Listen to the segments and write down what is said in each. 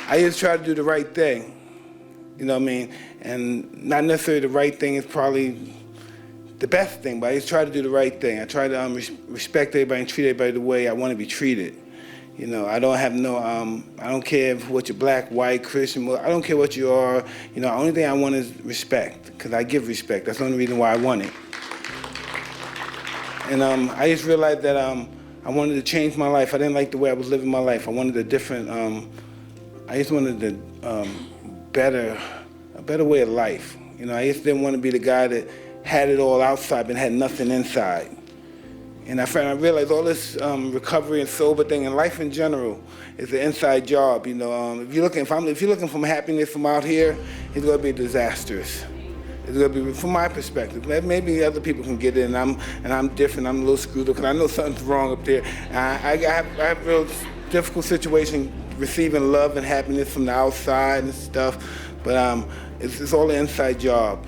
I just try to do the right thing. You know what I mean? And not necessarily the right thing is probably the best thing, but I just try to do the right thing. I try to respect everybody and treat everybody the way I want to be treated. You know, I don't have no, I don't care what you're black, white, Christian, I don't care what you are. You know, the only thing I want is respect, because I give respect. That's the only reason why I want it. And I just realized that I wanted to change my life. I didn't like the way I was living my life. I wanted a different, I just wanted a better way of life. You know, I just didn't want to be the guy that had it all outside but had nothing inside. And I realized all this recovery and sober thing and life in general is an inside job. You know, if you're looking for happiness from out here, it's going to be disastrous. It's going to be, from my perspective. Maybe other people can get it, and I'm different. I'm a little screwed up because I know something's wrong up there. I have a real difficult situation receiving love and happiness from the outside and stuff, but it's all an inside job.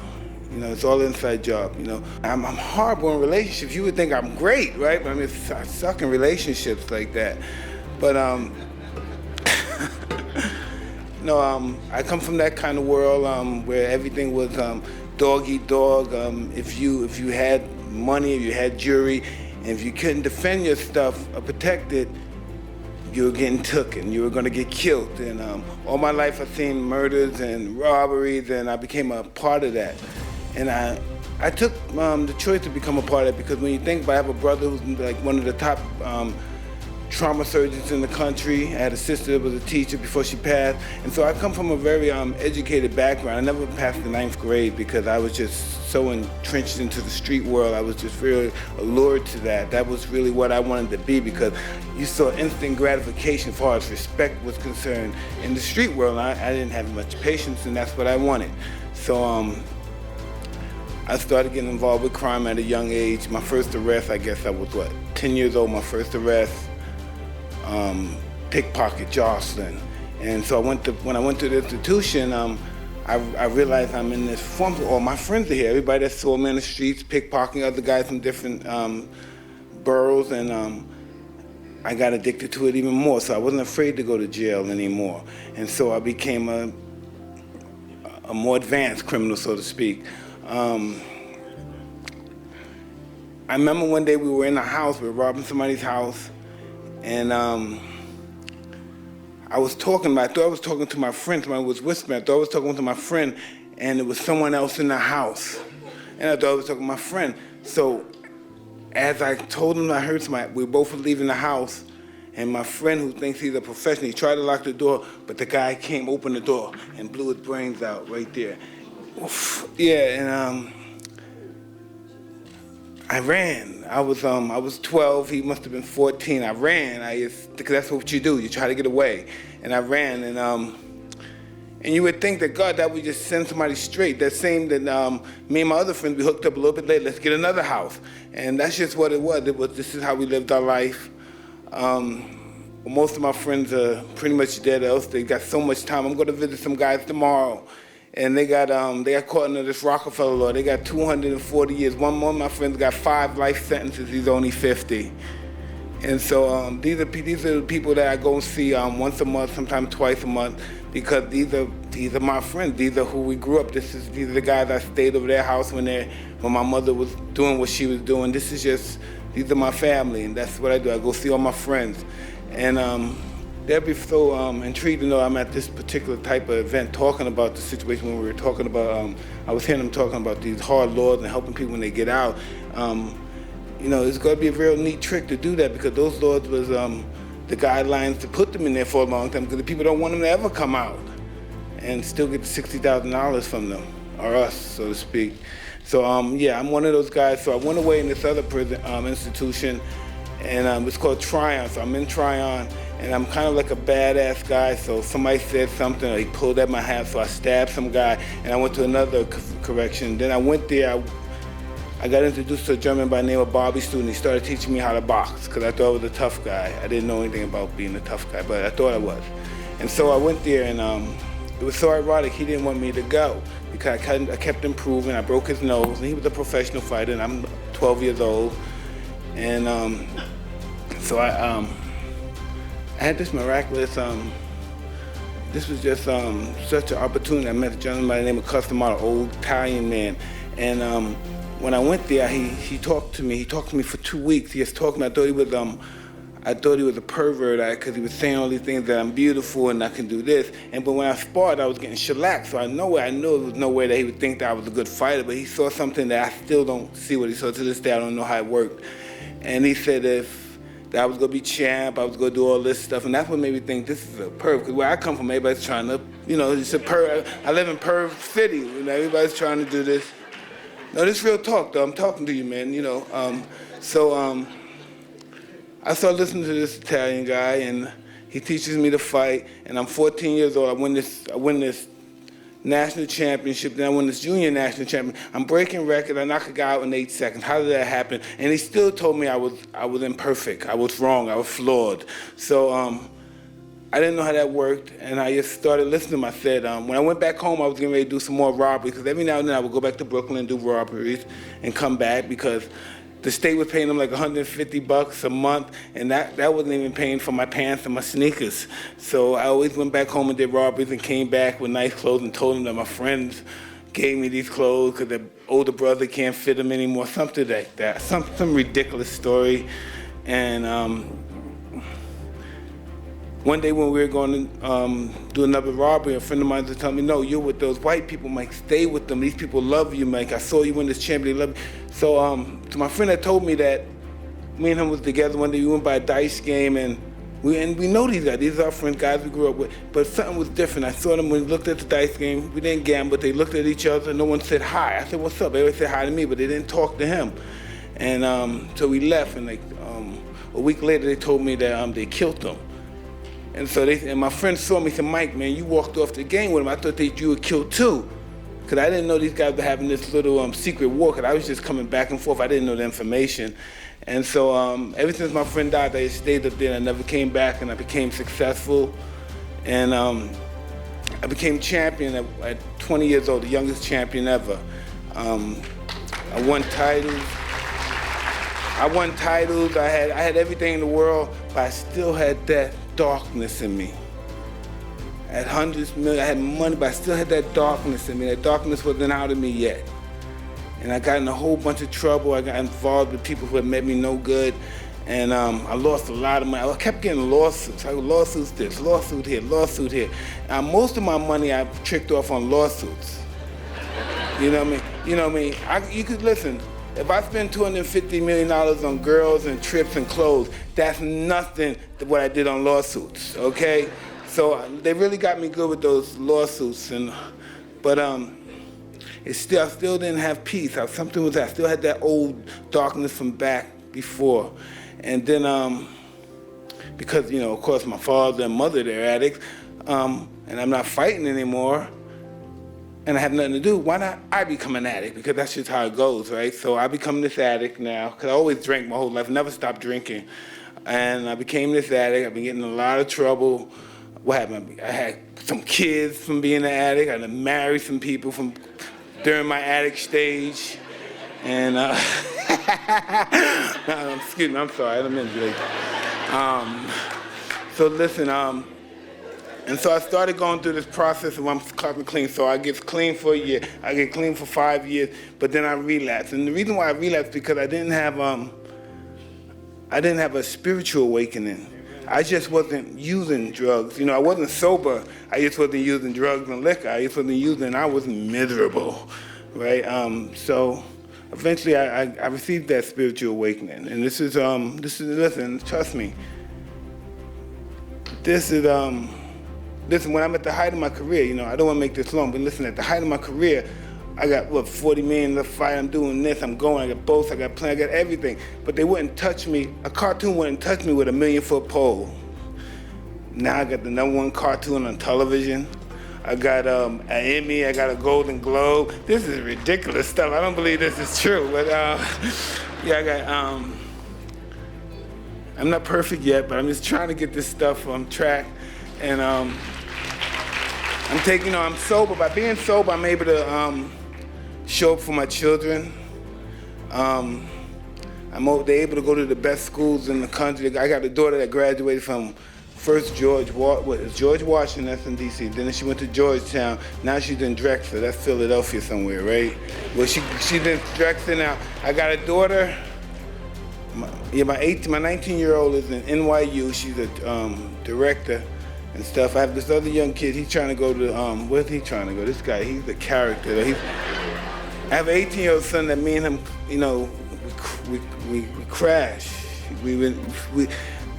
You know, it's all an inside job, you know. I'm horrible in relationships. You would think I'm great, right? But I mean, I suck in relationships like that. But, no, I come from that kind of world where everything was dog eat dog. If you had money, if you had jewelry, and if you couldn't defend your stuff or protect it, you were getting taken, you were going to get killed. And all my life I've seen murders and robberies, and I became a part of that. And I took the choice to become a part of it because when you think about it, I have a brother who's like one of the top trauma surgeons in the country. I had a sister that was a teacher before she passed. And so I come from a very educated background. I never passed the 9th grade because I was just so entrenched into the street world. I was just really allured to that. That was really what I wanted to be because you saw instant gratification as far as respect was concerned in the street world. I didn't have much patience, and that's what I wanted. So I started getting involved with crime at a young age. My first arrest, I guess I was, 10 years old, my first arrest. Pickpocket, jostling. And so when I went to the institution, I realized I'm in this form. All my friends are here. Everybody that saw me in the streets, pickpocketing, other guys from different boroughs, and I got addicted to it even more. So I wasn't afraid to go to jail anymore. And so I became a more advanced criminal, so to speak. I remember one day we were in a house, we were robbing somebody's house, and I thought I was talking to my friend, somebody was whispering, I thought I was talking to my friend, and it was someone else in the house. And I thought I was talking to my friend. So as I told him I heard somebody, we both were leaving the house, and my friend who thinks he's a professional, he tried to lock the door, but the guy came, opened the door, and blew his brains out right there. Oof. Yeah, and I ran. I was 12, he must have been 14. I ran, because that's what you do, you try to get away. And I ran, and you would think that God, that would just send somebody straight. That same that me and my other friends, we hooked up a little bit later, let's get another house. And that's just what it was. This is how we lived our life. Most of my friends are pretty much dead, else they got so much time. I'm gonna visit some guys tomorrow. And they got caught under this Rockefeller law. They got 240 years. One of my friends got 5 life sentences. He's only 50. And so these are the people that I go and see once a month, sometimes twice a month, because these are my friends. These are who we grew up. These are the guys I stayed over their house when my mother was doing what she was doing. These are my family, and that's what I do. I go see all my friends, and they'll be so intrigued to know I'm at this particular type of event talking about the situation when we were talking about, I was hearing them talking about these hard laws and helping people when they get out. You know, it's going to be a real neat trick to do that because those laws was the guidelines to put them in there for a long time because the people don't want them to ever come out and still get the $60,000 from them, or us, so to speak. So yeah, I'm one of those guys. So I went away in this other prison institution, and it's called Tryon. So I'm in Tryon, and I'm kind of like a badass guy. So somebody said something, or he pulled at my hat, so I stabbed some guy, and I went to another correction. Then I went there. I got introduced to a German by the name of Bobby Student. He started teaching me how to box because I thought I was a tough guy. I didn't know anything about being a tough guy, but I thought I was. And so I went there, and it was so ironic. He didn't want me to go because I kept improving. I broke his nose, and he was a professional fighter, and I'm 12 years old. And so I had this miraculous this was just such an opportunity. I met a gentleman by the name of Custom Auto, old Italian man, and when I went there, he talked to me. He talked to me for 2 weeks. He just talked to me. I thought he was a pervert because he was saying all these things that I'm beautiful and I can do this. But when I sparred, I was getting shellacked. So I knew there was no way that he would think that I was a good fighter. But he saw something that I still don't see what he saw to this day. I don't know how it worked. And he said that I was gonna be champ, I was gonna do all this stuff, and that's what made me think this is a perv. Because where I come from, everybody's trying to, it's a perv. I live in Perv City. Everybody's trying to do this. No, this is real talk, though. I'm talking to you, man. I started listening to this Italian guy, and he teaches me to fight. And I'm 14 years old. I win this national championship. Then I win this junior national championship. I'm breaking record. I knock a guy out in 8 seconds. How did that happen? And he still told me I was imperfect. I was wrong. I was flawed. So I didn't know how that worked, and I just started listening to him. I said, when I went back home, I was getting ready to do some more robberies, because every now and then I would go back to Brooklyn and do robberies and come back, because the state was paying them like $150 a month, and that wasn't even paying for my pants and my sneakers. So I always went back home and did robberies and came back with nice clothes and told them that my friends gave me these clothes because their older brother can't fit them anymore, something like that, some ridiculous story. And one day when we were going to do another robbery, a friend of mine was telling me, no, you're with those white people, Mike, stay with them. These people love you, Mike. I saw you win this champion, they love you. So my friend had told me that me and him was together one day, we went by a dice game, and we know these guys. These are our friends, guys we grew up with. But something was different. I saw them when we looked at the dice game. We didn't gamble, but they looked at each other. No one said hi. I said, what's up? Everybody said hi to me, but they didn't talk to him. And so we left, and a week later they told me that they killed them. And so my friend saw me and said, Mike, man, you walked off the game with him. I thought that you were killed too. Because I didn't know these guys were having this little secret war, because I was just coming back and forth. I didn't know the information. And so ever since my friend died, I stayed up there and I never came back, and I became successful. And I became champion at 20 years old, the youngest champion ever. I won titles. I had everything in the world, but I still had that darkness in me. I had hundreds, millions, I had money, but I still had that darkness in me. That darkness wasn't out of me yet. And I got in a whole bunch of trouble. I got involved with people who had made me no good. And I lost a lot of money. I kept getting lawsuits. Lawsuits this, lawsuit here, lawsuit here. Most of my money I tricked off on lawsuits. You know what I mean? You could listen. If I spend $250 million on girls and trips and clothes, that's nothing to what I did on lawsuits, okay? So they really got me good with those lawsuits, but I still didn't have peace. I still had that old darkness from back before. And then, because, of course, my father and mother, they're addicts, and I'm not fighting anymore, and I have nothing to do, why not I become an addict? Because that's just how it goes, right? So I become this addict now, because I always drank my whole life, never stopped drinking. And I became this addict. I've been getting in a lot of trouble. What happened? I had some kids from being an addict. I had married some people during my addict stage. And, excuse me, I'm sorry, I didn't mean to do that. So listen, and so I started going through this process of I'm clean clean. So I get clean for a year. I get clean for 5 years, but then I relapse. And the reason why I relapsed because I didn't have a spiritual awakening. I just wasn't using drugs. I wasn't sober. I just wasn't using drugs and liquor. I just wasn't using. I was miserable, right? So eventually I received that spiritual awakening. And this is listen, trust me. Listen, when I'm at the height of my career, I don't want to make this long, but listen, at the height of my career, I got, 40 million to fight, I'm doing this, I'm going, I got boats, I got plans, I got everything. But they wouldn't touch me, a cartoon wouldn't touch me with a 1,000,000-foot pole. Now I got the #1 cartoon on television. I got an Emmy, I got a Golden Globe. This is ridiculous stuff. I don't believe this is true, but yeah, I got, I'm not perfect yet, but I'm just trying to get this stuff on track. And I'm sober. By being sober, I'm able to show up for my children. They're able to go to the best schools in the country. I got a daughter that graduated from first George Washington, that's in D.C. Then she went to Georgetown. Now she's in Drexel, that's Philadelphia somewhere, right? Well, she's in Drexel now. I got a daughter. My 19-year-old is in NYU. She's a director and stuff. I have this other young kid. He's trying to go to where's he trying to go? This guy, he's a character. I have an 18-year-old son that me and him, we crash.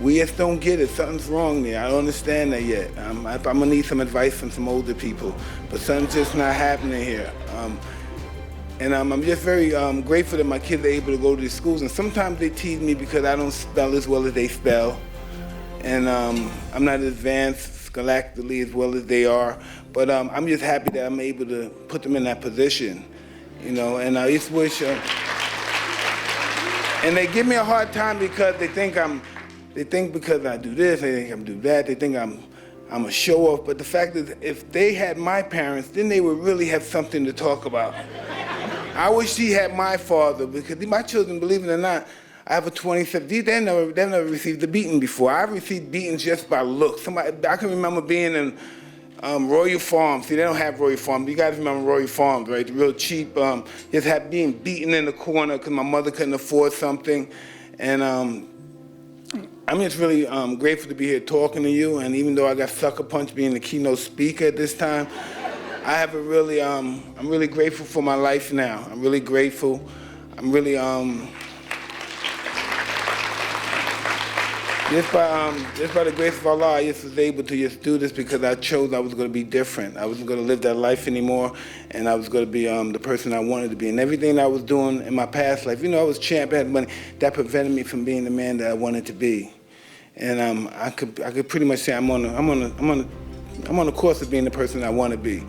We just don't get it. Something's wrong there. I don't understand that yet. I'm gonna need some advice from some older people, but something's just not happening here. And I'm just very grateful that my kids are able to go to these schools. And sometimes they tease me because I don't spell as well as they spell. And I'm not advanced scholastically as well as they are. But I'm just happy that I'm able to put them in that position, And I just wish, and they give me a hard time because they think because I do this, they think I do that, they think I'm a show-off. But the fact is, if they had my parents, then they would really have something to talk about. I wish he had my father, because my children, believe it or not, I have a 27. They've never received a beating before. I've received beatings just by looks. I can remember being in Royal Farms. See, they don't have Royal Farms. You guys remember Royal Farms, right? The real cheap. Just being beaten in the corner because my mother couldn't afford something. And I'm just really grateful to be here talking to you. And even though I got sucker punched being the keynote speaker at this time, I have I'm really grateful for my life now. I'm really grateful. I'm really, just by the grace of Allah, I just was able to just do this because I chose I was going to be different. I wasn't going to live that life anymore, and I was going to be the person I wanted to be. And everything I was doing in my past life, I was champ, I had money, that prevented me from being the man that I wanted to be. And I could pretty much say I'm on a course of being the person I want to be.